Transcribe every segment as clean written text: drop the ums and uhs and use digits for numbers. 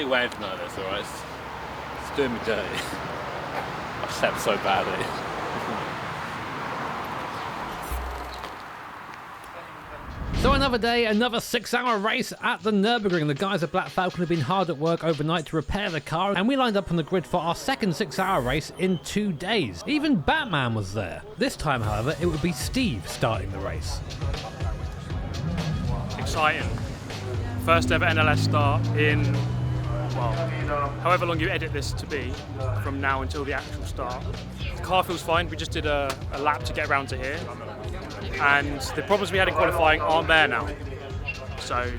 you waiting for none of this, alright? It's doing me dirty. I've slept so badly. So another day, another 6-hour race at the Nurburgring. The guys at Black Falcon have been hard at work overnight to repair the car, and we lined up on the grid for our second 6-hour race in 2 days. Even Batman was there. This time, however, it would be Steve starting the race. Exciting. First ever NLS start in, well, however long you edit this to be, from now until the actual start. The car feels fine. We just did a lap to get around to here. And the problems we had in qualifying aren't there now. So,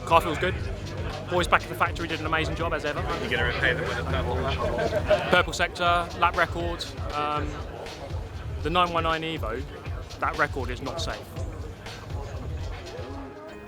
car feels good. Boys back at the factory did an amazing job as ever. You're going to repay them with a purple lap? Purple sector, lap record. The 919 Evo, that record is not safe.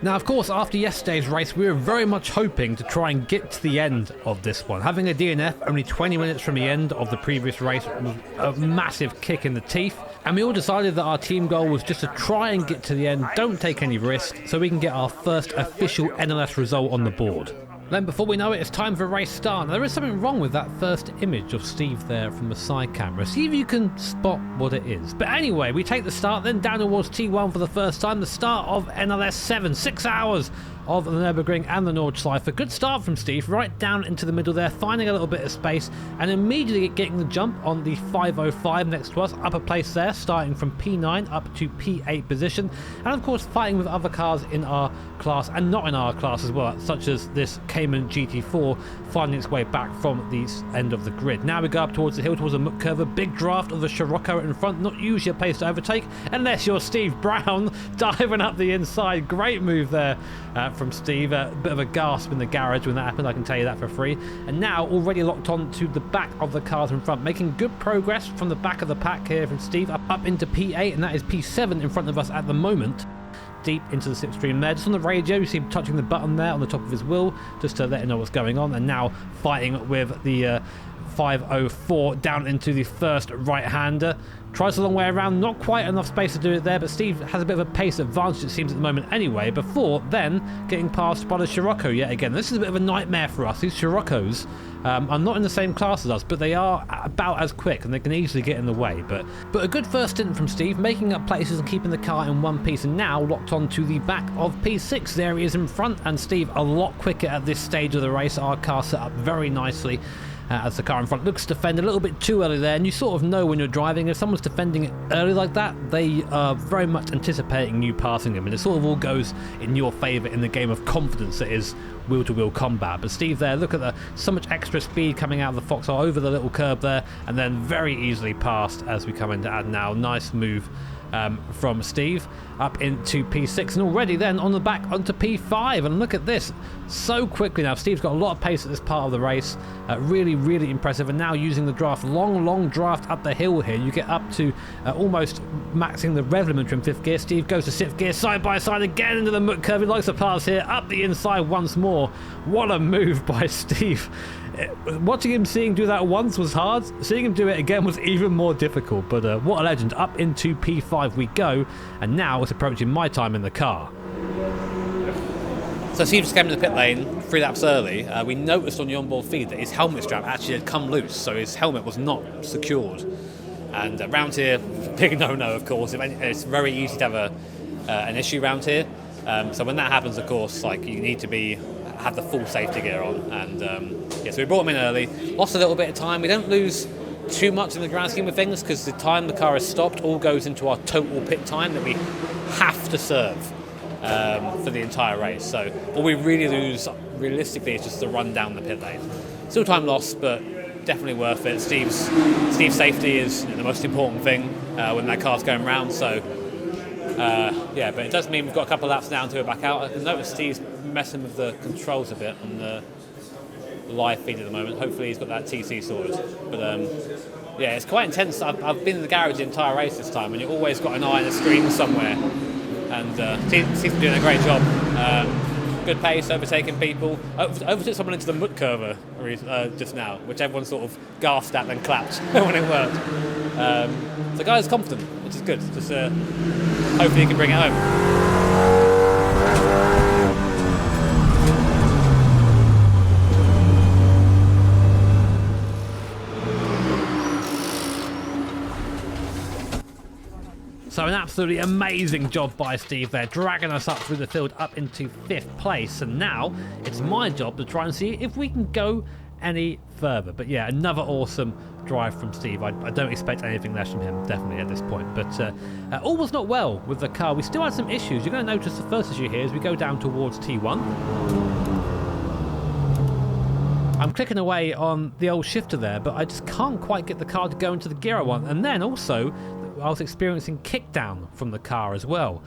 Now, of course, after yesterday's race, we were very much hoping to try and get to the end of this one. Having a DNF only 20 minutes from the end of the previous race was a massive kick in the teeth. And we all decided that our team goal was just to try and get to the end, don't take any risk, so we can get our first official NLS result on the board. Then before we know it, it's time for race start. Now, there is something wrong with that first image of Steve there from the side camera. See if you can spot what it is. But anyway, we take the start, then down towards T1 for the first time. The start of NLS 7, 6 hours of the Nurburgring and the Nordschleife. Good start from Steve, right down into the middle there, finding a little bit of space and immediately getting the jump on the 505 next to us. Upper place there, starting from P9 up to P8 position. And of course, fighting with other cars in our class and not in our class as well, such as this Cayman GT4 finding its way back from the end of the grid. Now we go up towards the hill, towards the muck curve. A big draft of the Scirocco in front, not usually a place to overtake unless you're Steve Brown diving up the inside. Great move there from Steve. A bit of a gasp in the garage when that happened, I can tell you that for free. And now already locked on to the back of the cars in front, making good progress from the back of the pack here from Steve up into P8, and that is P7 in front of us at the moment. Deep into the slipstream there. Just on the radio, you see him touching the button there on the top of his wheel, just to let him know what's going on. And now fighting with the 504 down into the first right-hander. Tries a long way around, not quite enough space to do it there, but Steve has a bit of a pace advantage, it seems, at the moment anyway, before then getting passed by the Scirocco yet again. This is a bit of a nightmare for us. These Sciroccos are not in the same class as us, but they are about as quick and they can easily get in the way. But a good first stint from Steve, making up places and keeping the car in one piece, and now locked on to the back of P6. There he is in front, and Steve a lot quicker at this stage of the race. Our car set up very nicely. As the car in front looks to defend a little bit too early there, and you sort of know when you're driving, if someone's defending it early like that, they are very much anticipating you passing them, and it sort of all goes in your favour in the game of confidence that is wheel-to-wheel combat. But Steve there, look at so much extra speed coming out of the Foxhole over the little curb there, and then very easily passed as we come into Adenau. Nice move from Steve up into P6, and already then on the back onto P5. And look at this, so quickly now. Steve's got a lot of pace at this part of the race, really impressive. And now using the draft, long draft up the hill here, you get up to almost maxing the rev limiter in 5th gear. Steve goes to 6th gear, side by side again into the muck curve. He likes to pass here, up the inside once more. What a move by Steve. Watching him, seeing do that once was hard. Seeing him do it again was even more difficult. But what a legend. Up into P5 we go, and now it's approaching my time in the car. So Steve just came to the pit lane 3 laps early. We noticed on the onboard feed that his helmet strap actually had come loose, so his helmet was not secured. And around here, big no-no, of course. It's very easy to have an issue around here. So when that happens, of course, like, you need to have the full safety gear on. And so we brought him in early, lost a little bit of time. We don't lose too much in the grand scheme of things, because the time the car is stopped all goes into our total pit time that we have to serve for the entire race. So all we really lose realistically is just the run down the pit lane. Still time lost, but definitely worth it. Steve's safety is the most important thing when that car's going round. So but it does mean we've got a couple of laps now until we're back out. I can notice Steve's messing with the controls a bit on the live feed at the moment. Hopefully he's got that TC sorted. But it's quite intense. I've been in the garage the entire race this time, and you've always got an eye on the screen somewhere. And Steve's been doing a great job. Good pace, overtaking people. Overtook someone into the mud curve just now, which everyone sort of gasped at and clapped when it worked. So the guy's confident, which is good. Just hopefully he can bring it home. So an absolutely amazing job by Steve there, dragging us up through the field up into 5th place. And now it's my job to try and see if we can go any further. But yeah, another awesome drive from Steve. I don't expect anything less from him, definitely, at this point. But all was not well with the car. We still had some issues. You're going to notice the first issue here as we go down towards T1. I'm clicking away on the old shifter there, but I just can't quite get the car to go into the gear I want. And then also, I was experiencing kickdown from the car as well.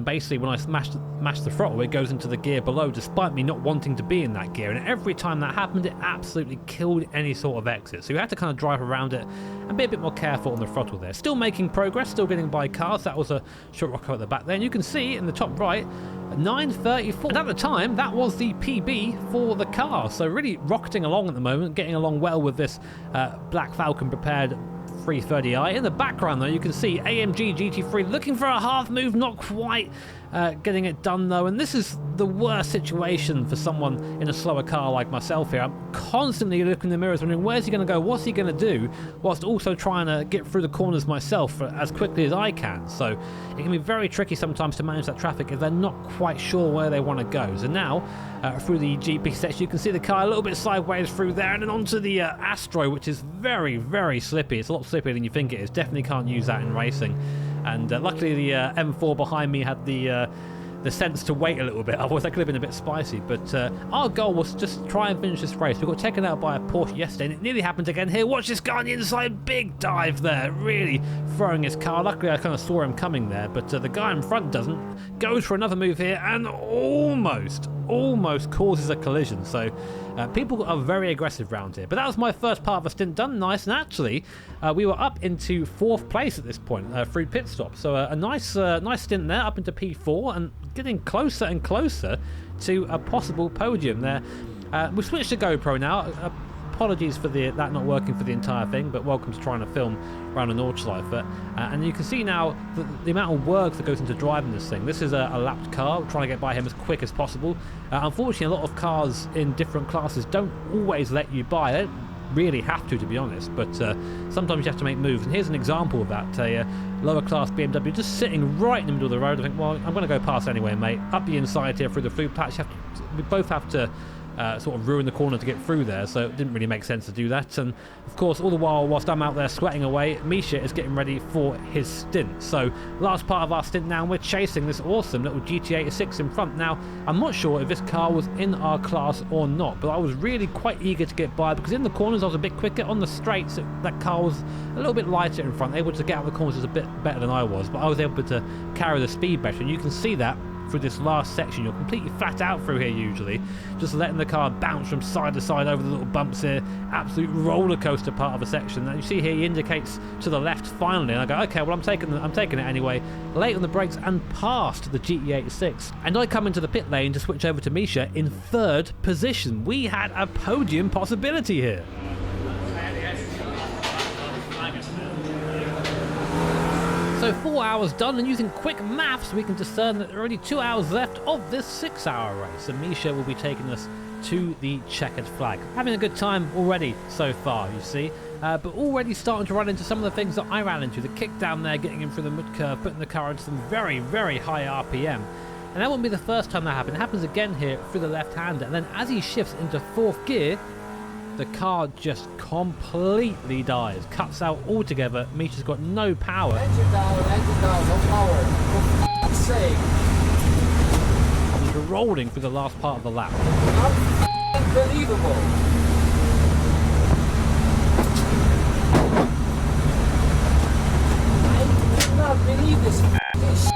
Basically, when I smash the throttle, it goes into the gear below, despite me not wanting to be in that gear. And every time that happened, it absolutely killed any sort of exit. So you had to kind of drive around it and be a bit more careful on the throttle there. Still making progress, still getting by cars. That was a short rocker at the back there. And you can see in the top right, 9:34. And at the time, that was the PB for the car. So really rocketing along at the moment, getting along well with this Black Falcon prepared 330i. In the background though, you can see AMG GT3 looking for a half move, not quite getting it done though. And this is the worst situation for someone in a slower car like myself here. I'm constantly looking in the mirrors wondering where's he going to go, what's he going to do, whilst also trying to get through the corners myself as quickly as I can. So it can be very tricky sometimes to manage that traffic if they're not quite sure where they want to go. So now through the GP section, you can see the car a little bit sideways through there, and then onto the Astro, which is very, very slippy. It's a lot slippier than you think it is. Definitely can't use that in racing. And luckily the M4 behind me had the sense to wait a little bit, otherwise that could have been a bit spicy. But our goal was to just try and finish this race. We got taken out by a Porsche yesterday, and it nearly happened again here. Watch this guy on the inside, big dive there, really throwing his car. Luckily I kind of saw him coming there, but the guy in front doesn't. Goes for another move here and almost causes a collision. So people are very aggressive round here. But that was my first part of the stint done. Nice. And actually we were up into 4th place at this point through pit stop. So a nice stint there, up into P4 and getting closer and closer to a possible podium there. We've switched to GoPro now. Apologies for that not working for the entire thing, but welcome to trying to film around an Nordschleife. And you can see now the amount of work that goes into driving this thing. This is a lapped car, trying to get by him as quick as possible. Unfortunately, a lot of cars in different classes don't always let you by. They don't really have to be honest, but sometimes you have to make moves. And here's an example of that. A lower class BMW just sitting right in the middle of the road. I think, well, I'm going to go past anyway, mate. Up the inside here through the food patch. We both have to sort of ruin the corner to get through there, so it didn't really make sense to do that. And of course, all the while whilst I'm out there sweating away, Misha is getting ready for his stint. So last part of our stint now, we're chasing this awesome little GT86 in front. Now I'm not sure if this car was in our class or not, but I was really quite eager to get by, because in the corners I was a bit quicker. On the straights that car was a little bit lighter in front, able to get out of the corners a bit better than I was, but I was able to carry the speed better. And you can see that through this last section. You're completely flat out through here usually, just letting the car bounce from side to side over the little bumps here. Absolute roller coaster part of a section. Now you see here he indicates to the left finally, and I go, okay, well I'm taking it anyway. Late on the brakes and past the GT86, and I come into the pit lane to switch over to Misha in 3rd position. We had a podium possibility here. So 4 hours done, and using quick maths we can discern that there are only 2 hours left of this 6-hour race, and Misha will be taking us to the checkered flag. Having a good time already so far, you see, but already starting to run into some of the things that I ran into. The kick down there, getting in through the mud curve, putting the car into some very, very high RPM. And that won't be the first time that happened. It happens again here through the left-hander, and then as he shifts into 4th gear, the car just completely dies, cuts out altogether. Misha's got no power. Engine down, no power. For f***'s sake. He's rolling through the last part of the lap. Unbelievable. I do not believe this f***ing shit.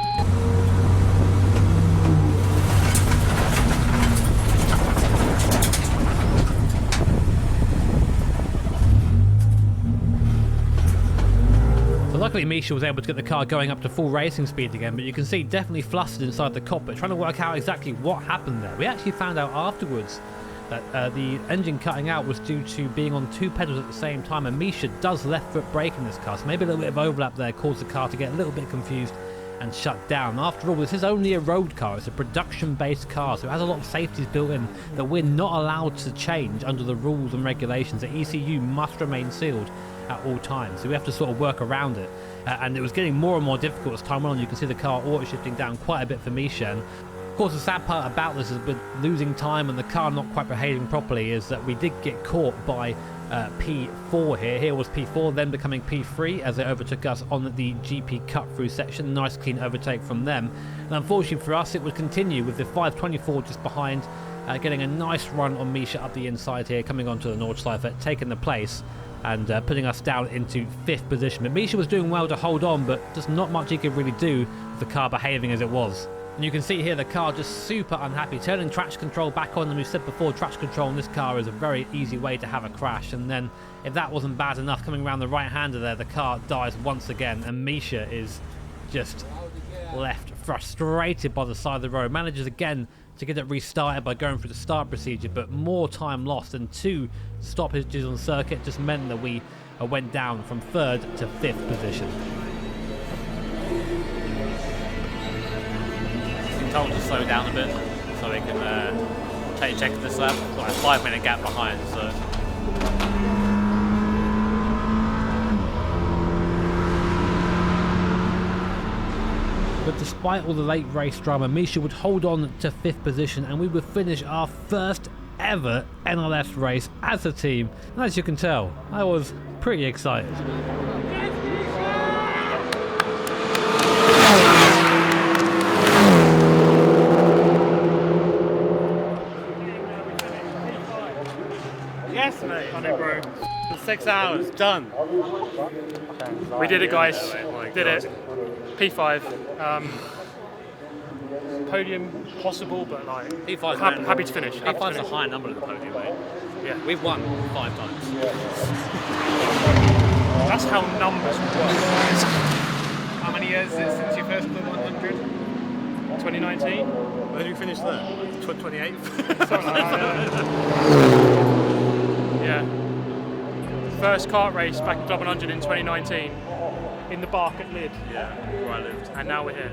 Luckily Misha was able to get the car going up to full racing speed again, but you can see definitely flustered inside the cockpit, trying to work out exactly what happened there. We actually found out afterwards that the engine cutting out was due to being on 2 pedals at the same time, and Misha does left foot brake in this car, so maybe a little bit of overlap there caused the car to get a little bit confused and shut down. After all, this is only a road car. It's a production-based car, so it has a lot of safeties built in that we're not allowed to change under the rules and regulations. The ECU must remain sealed at all times, so we have to sort of work around it. And it was getting more and more difficult as time went on. You can see the car auto-shifting down quite a bit for Misha. And of course, the sad part about this is with losing time and the car not quite behaving properly is that we did get caught by P4 here. Here was P4, then becoming P3 as they overtook us on the GP cut-through section. Nice clean overtake from them. And unfortunately for us, it would continue with the 524 just behind, getting a nice run on Misha up the inside here, coming onto the Nordschleife, taking the place and putting us down into 5th position. But Misha was doing well to hold on, but just not much he could really do with the car behaving as it was. And you can see here the car just super unhappy, turning traction control back on. And we said before, traction control in this car is a very easy way to have a crash. And then if that wasn't bad enough, coming around the right-hander there, the car dies once again. And Misha is just left frustrated by the side of the road. Manages again to get it restarted by going through the start procedure, but more time lost and 2 stoppages on circuit just meant that we went down from 3rd to 5th position. Told to slow down a bit so we can take a check of this lap. Got a 5-minute gap behind, so. But despite all the late race drama, Misha would hold on to 5th position and we would finish our first ever NLS race as a team. And as you can tell, I was pretty excited. Yes, mate. On it, bro. 6 hours, done. We did it, guys. Did it. P5. Podium possible, but like P5's happy to finish. P5's a high number at the podium, mate. Yeah. We've won 5 times. That's how numbers work. How many years is it since you first put 100? 2019. Where did you finish there? 28th? Yeah. First kart race back in Club 100 in 2019. In the Bark at Lid. Yeah, where I lived. And now we're here.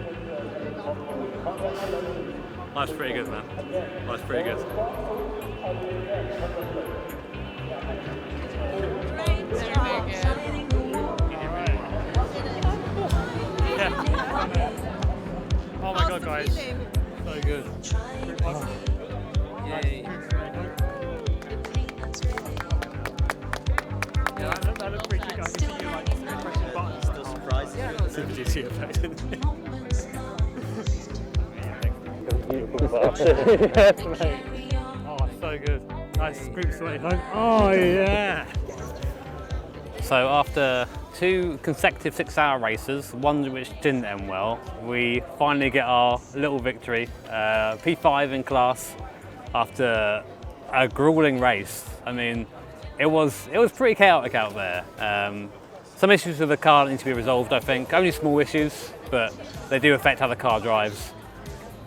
Life's pretty good, man. Life's pretty good. Yeah. Oh my god, guys. So good. Yay. Yeah, that looks pretty good. I can see you like pressing buttons. Still surprised. Yeah. Super GT effect. Yes, mate. Oh, so good. Nice group sweaty home. Oh, yeah. So after 2 consecutive 6-hour races, one which didn't end well, we finally get our little victory. P5 in class after a grueling race. I mean, it was pretty chaotic out there. Some issues with the car need to be resolved, I think. Only small issues, but they do affect how the car drives.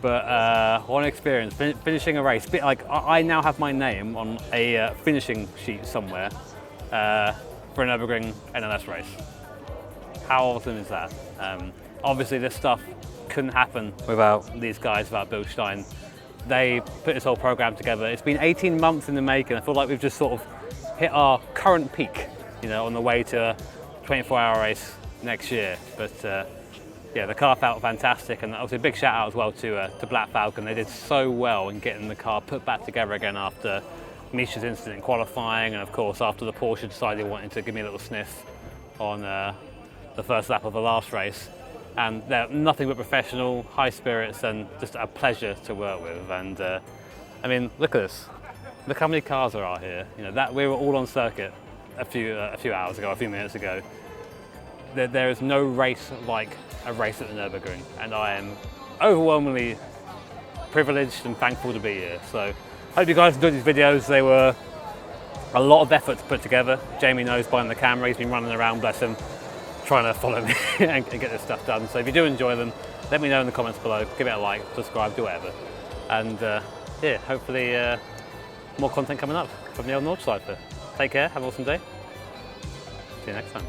But what an experience, finishing a race. Like, I now have my name on a finishing sheet somewhere for a Nurburgring NLS race. How awesome is that? Obviously this stuff couldn't happen without these guys, without Bill Stein. They put this whole program together. It's been 18 months in the making. I feel like we've just sort of hit our current peak, you know, on the way to a 24-hour race next year. But yeah, the car felt fantastic, and obviously a big shout out as well to Black Falcon. They did so well in getting the car put back together again after Misha's incident in qualifying, and of course after the Porsche decided they wanted to give me a little sniff on the first lap of the last race. And they're nothing but professional, high spirits, and just a pleasure to work with. And I mean, look at this. Look how many cars there are here. You know, that we were all on circuit a few hours ago, a few minutes ago. There is no race like a race at the Nurburgring, and I am overwhelmingly privileged and thankful to be here. So, hope you guys enjoyed these videos. They were a lot of effort to put together. Jamie knows behind the camera, he's been running around, bless him, trying to follow me and get this stuff done. So if you do enjoy them, let me know in the comments below. Give it a like, subscribe, do whatever. And yeah, hopefully more content coming up from the old Nordschleife. Take care, have an awesome day. See you next time.